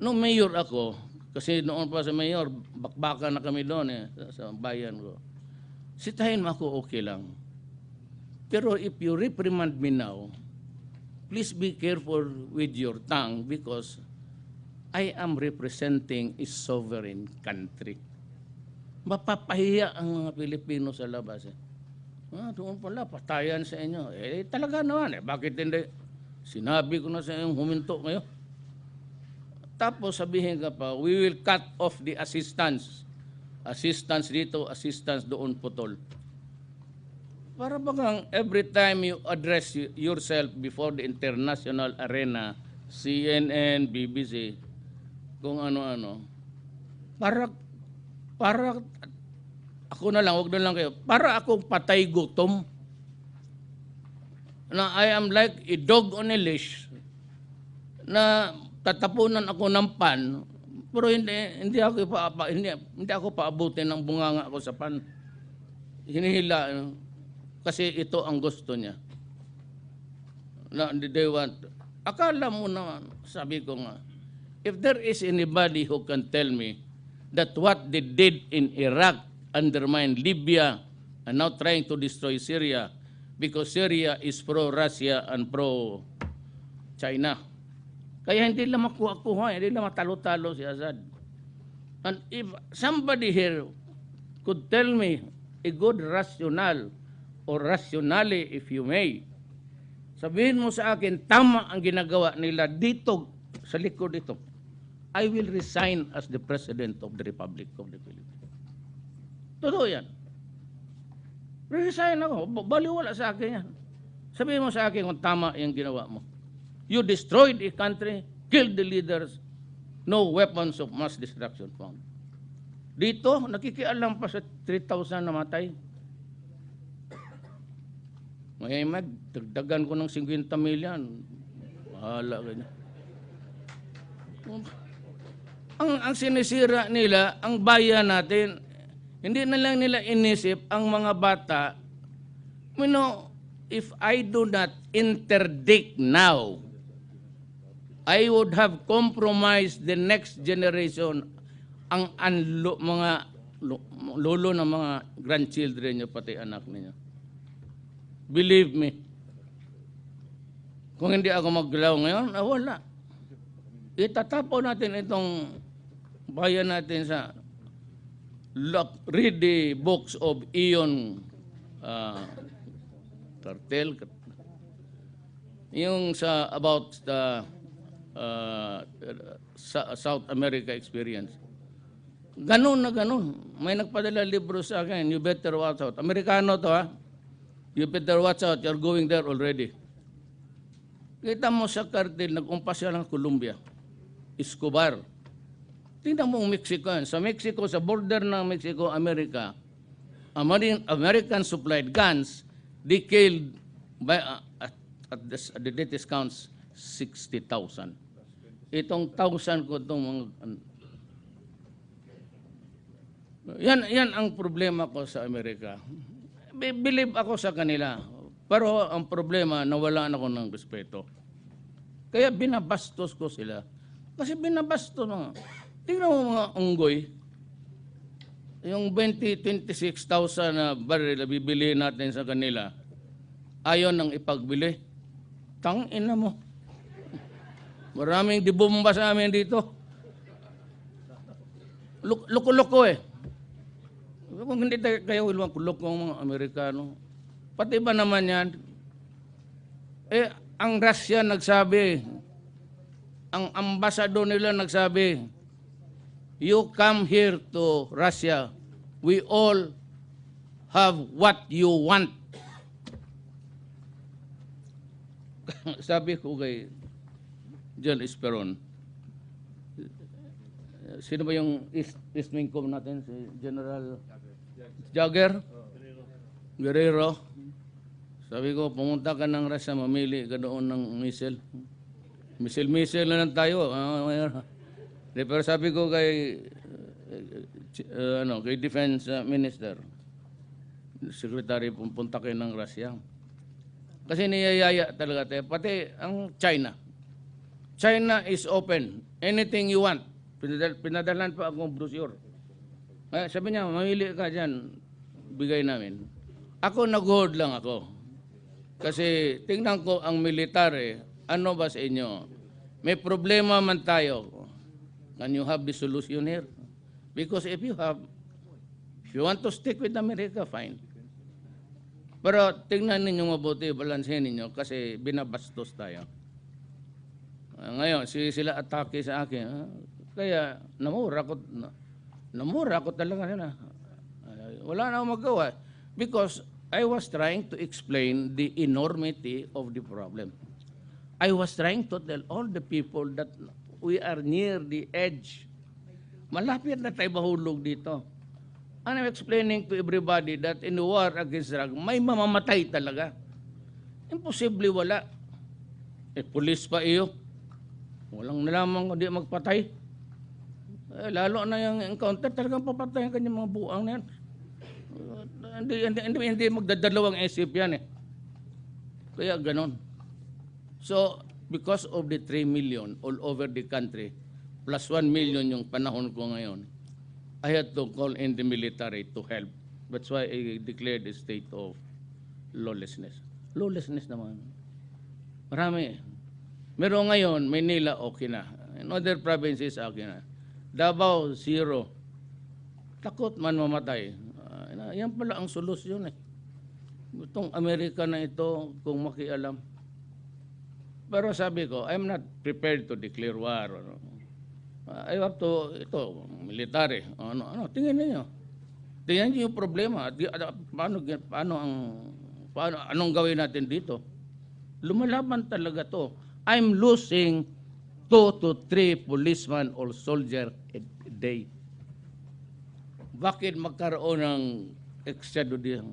S3: nung mayor ako, kasi noon pa sa mayor, bakbaka na kami doon sa bayan ko. Sitahin mo ako, okay lang. Pero if you reprimand me now, please be careful with your tongue because I am representing a sovereign country. Mapapahiya ang mga Pilipino sa labas. Doon pala, patayan sa inyo. Talaga naman bakit hindi? Sinabi ko na sa inyo, huminto kayo. Tapos sabihin ka pa, we will cut off the assistance. Assistance dito, assistance doon, putol. Para bagang every time you address yourself before the international arena, CNN, BBC, kung ano-ano, para ako na lang, wag na lang kayo, para akong patay gutom. Na I am like a dog on a leash na tatapunan ako ng pan, pero hindi ako paabutin ng bunganga ko sa pan. Hinihila kasi ito ang gusto niya. They want. Akala mo naman, sabi ko nga, if there is anybody who can tell me that what they did in Iraq undermined Libya and now trying to destroy Syria because Syria is pro-Russia and pro-China. Kaya hindi lang makuha-kuha, hindi lang matalo-talo si Assad. And if somebody here could tell me a good rationale or rationale if you may, sabihin mo sa akin, tama ang ginagawa nila dito, sa likod dito, I will resign as the President of the Republic of the Philippines. Totoo yan. Resign ako, baliwala sa akin yan. Sabihin mo sa akin kung tama yung ginawa mo. You destroyed a country, killed the leaders, no weapons of mass destruction found. Dito, nakikialam pa sa 3,000 namatay. Ngayon, dagdagan ko ng 50 million. Bahala ka niya. Ang sinisira nila, ang bayan natin, hindi na lang nila inisip ang mga bata. You know, if I do not interdict now, I would have compromised the next generation, ang mga lolo ng mga grandchildren niyo, pati anak niyo. Believe me. Kung hindi ako maggalaw ngayon, wala. Itatapo natin itong bayan natin sa read the books of Ion Cartel. Yung sa about the South America experience. Ganun na ganun. May nagpadala libro sa akin, you better watch out. Amerikano to ha. You better watch out, you're going there already. Kita mo sa cartel, nag-umpas siya ng Colombia. Escobar. Tingnan mo ang Mexico. Sa Mexico, sa border ng Mexico, America, American supplied guns, they killed by, at the latest counts, 60,000. Itong 1,000 ko itong mga... Yan ang problema ko sa Amerika. Believe ako sa kanila. Pero ang problema, nawalaan ako ng respeto. Kaya binabastos ko sila. Kasi binabastos na. Tingnan mo mga unggoy, yung 26,000 na baril na bibili natin sa kanila, ayaw nang ipagbili. Tangina mo. Maraming dibomba sa amin dito. Loko-loko eh. Kung hindi kayo loko ng mga Amerikano, pati ba naman yan? Eh, ang Russia nagsabi, ang ambassador nila nagsabi, you come here to Russia, we all have what you want. Sabi ko kay John Esperon, sino ba yung East Wingcom natin? Si General Jagger? Guerrero. Sabi ko, pumunta ka ng Russia, mamili ka doon ng missile. Missile na lang tayo. Pero sabi ko kay kay Defense Minister, Secretary, pumunta kayo ng Russia. Kasi niyayaya talaga tayo. Pati ang China. China is open. Anything you want. Pinadalan pa akong brochure. Sabi niya, mamili ka dyan, bigay namin. Ako nag-hold lang ako. Kasi tingnan ko ang military, ano ba sa inyo? May problema man tayo. Can you have the solution here? Because if you want to stick with America, fine. Pero tingnan ninyo mabuti, balansehin ninyo kasi binabastos tayo. Ngayon, sila atake sa akin. Kaya namura ko talaga nila. Wala na akong magawa. Because I was trying to explain the enormity of the problem. I was trying to tell all the people that we are near the edge. Malapit na tayo mahulog dito. And I'm explaining to everybody that in the war against drug, may mamamatay talaga. Imposible wala. Pulis pa iyo. Walang nalaman kung di magpatay. Lalo na yung encounter, talagang papatay ang kanyang mga buang na yan. Hindi magdadalawang isip yan eh. Kaya ganon. So, because of the 3 million all over the country, plus 1 million yung panahon ko ngayon, I had to call in the military to help. That's why I declared a state of lawlessness. Lawlessness naman. Marami. Meron ngayon, Manila, okay na. In other provinces, okay na. Davao, 0. Takot man mamatay. Yan pala ang solusyon eh. Itong Amerika na ito, kung makialam. Pero sabi ko, I'm not prepared to declare war. I have to, military. Tingnan niyo. Tingnan niyo yung problema. Anong gawin natin dito? Lumalaban talaga to. I'm losing 2 to 3 policemen or soldier a day. Bakit magkaroon ng eksyedo diyan?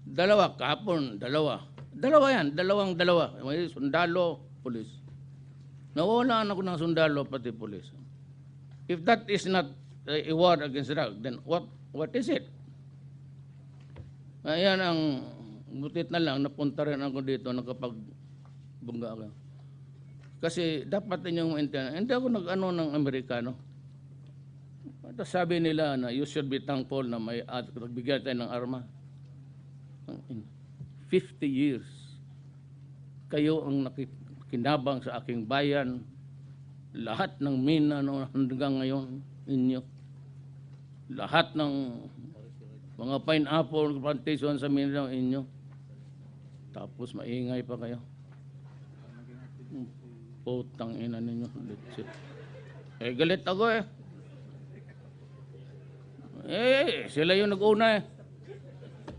S3: Dalawa, kahapon, dalawa. Dalawa yan, dalawa. May sundalo, pulis. Nawawalaan ako ng sundalo, pati pulis. If that is not a war against drug, then what is it? Ayan ang butit na lang, napunta rin ako dito, nakapagbungga ako. Kasi dapat ninyong maintindihan, hindi ako nag-ano ng Amerikano. At sabi nila na you should be thankful na may nagbigay tayo ng arma. 50 years, kayo ang nakikinabang sa aking bayan, lahat ng mina hanggang ngayon, inyo. Lahat ng mga pineapple plantation sa Mindanao, inyo. Tapos maingay pa kayo. Putang ina ninyo. Galit ako eh. Sila yung nag-una eh.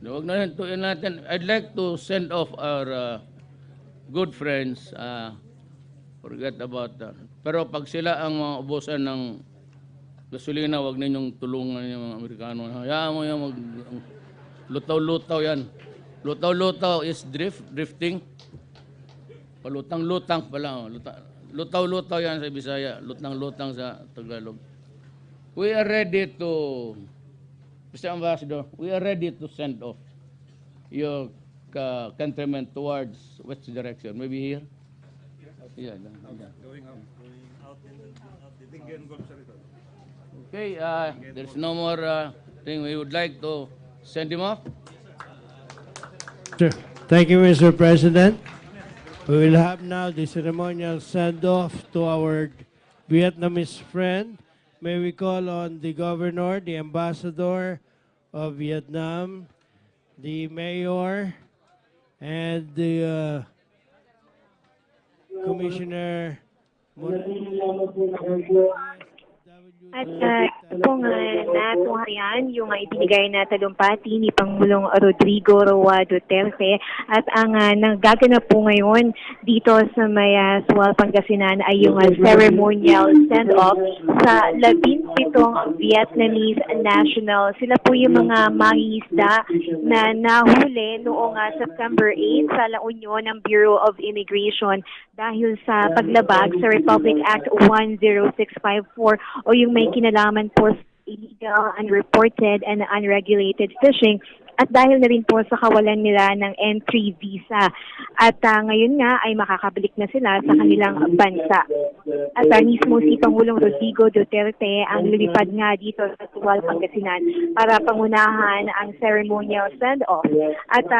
S3: Huwag na hintuin natin. I'd like to send off our good friends. Forget about that. Pero pag sila ang mga ubusan ng gasolina, huwag ninyong tulungan yung mga Amerikano. Hayaan mo yan, lutaw-lutaw yan. Lutaw-lutaw is drifting. Palutang-lutang pala. Lutaw-lutaw yan sa Bisaya. Lutang-lutang sa Tagalog. We are ready to, Mr. Ambassador, we are ready to send off your countrymen towards which direction? Maybe here? Yeah. Okay, there's no more thing. We would like to send him off.
S1: Sure. Thank you, Mr. President. We will have now the ceremonial send-off to our Vietnamese friend. May we call on the governor, the ambassador of Vietnam, the mayor, and the commissioner.
S10: At pong natunghayan yung ibinigay na talumpati ni Pangulong Rodrigo Roa Duterte at ang nagaganap po ngayon dito sa may Sual, Pangasinan ay yung ceremonial send-off sa 17 Vietnamese national. Sila po yung mga mangingisda na nahuli noong September 8 sa La Union ng Bureau of Immigration dahil sa paglabag sa Republic Act 10654 o yung may kinalaman po sa illegal, unreported, and unregulated fishing at dahil na rin po sa kawalan nila ng entry visa. At ngayon nga ay makakabalik na sila sa kanilang bansa. At mismo si Pangulong Rodrigo Duterte ang lumipad nga dito sa Sual, Pangasinan para pangunahan ang ceremonial send-off. At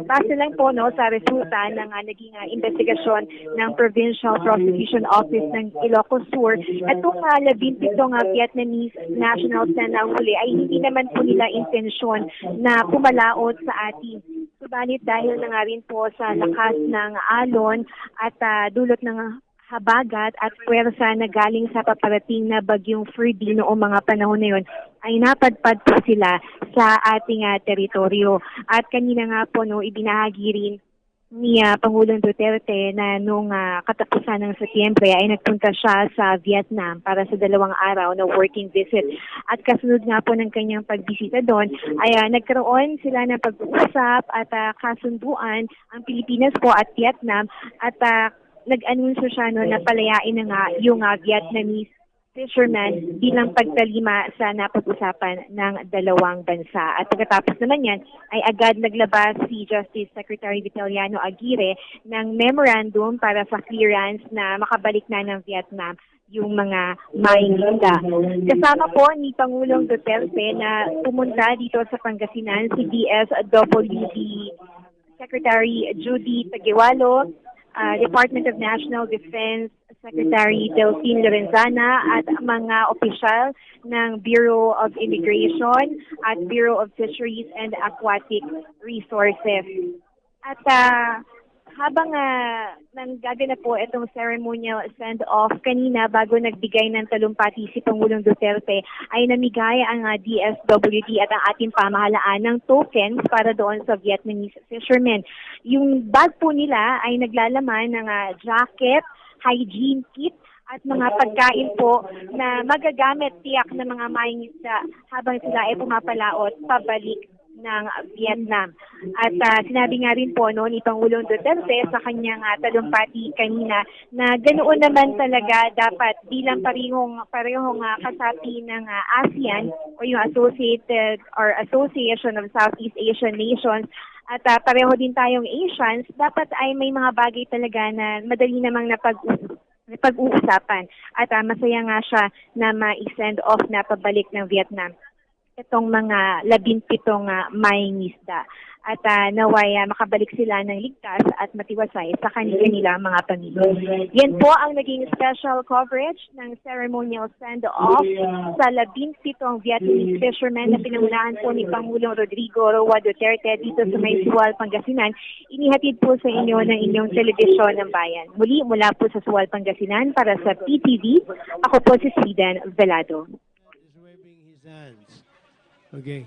S10: base lang po sa resulta ng naging investigasyon ng Provincial Prosecution Office ng Ilocos Sur, itong 17 Vietnamese nationals na nahuli ay hindi naman po nila intensyon na pumalaot sa atin. Subalit dahil na nga rin po sa lakas ng alon at dulot ng habagat at puwersa na galing sa paparating na bagyong Ferdy noong mga panahon na yun, ay napadpad po sila sa ating teritoryo. At kanina nga po ibinahagi rin ni Pangulong Duterte na nung katapusan ng Setyembre ay nagpunta siya sa Vietnam para sa 2 araw na working visit. At kasunod nga po ng kanyang pagbisita doon ay nagkaroon sila ng pag-uusap at kasunduan ang Pilipinas po at Vietnam at nag-anunsyo siya na palayain na nga yung Vietnamese fishermen bilang pagtalima sa napag-usapan ng dalawang bansa. At pagkatapos naman yan, ay agad naglabas si Justice Secretary Vitaliano Aguirre ng memorandum para sa clearance na makabalik na ng Vietnam yung mga mangingisda. Kasama po ni Pangulong Duterte na pumunta dito sa Pangasinan si DSWD Secretary Judy Taguiwalo, Department of National Defense Secretary Delphine Lorenzana at mga opisyal ng Bureau of Immigration at Bureau of Fisheries and Aquatic Resources. At habang nanggaganap po itong ceremonial send-off, kanina bago nagbigay ng talumpati si Pangulong Duterte ay namigay ang DSWD at ang ating pamahalaan ng tokens para doon sa Vietnamese fishermen. Yung bag po nila ay naglalaman ng jacket, hygiene kit, at mga pagkain po na magagamit tiyak ng mga mangingisda habang sila ay pumapalaot pabalik ng Vietnam. At sinabi nga rin po ni Pangulong Duterte sa kanyang talumpati kanina na ganoon naman talaga dapat bilang parehong kasapi ng ASEAN o yung Association of Southeast Asian Nations at pareho din tayong Asians, dapat ay may mga bagay talaga na madali namang napag-uusapan. At masaya nga siya na ma-send off na pabalik ng Vietnam itong mga 17 mangingisda. At naway makabalik sila ng ligtas at matiwasay sa kanilang mga pamilya. Yan po ang naging special coverage ng ceremonial send-off sa 17 Vietnamese fishermen na pinangunahan po ni Pangulong Rodrigo Roa Duterte dito sa may Sual, Pangasinan. Inihatid po sa inyo ng inyong telebisyon ng bayan. Muli mula po sa Sual, Pangasinan para sa PTV, ako po si Sweden Velado.
S1: Okay.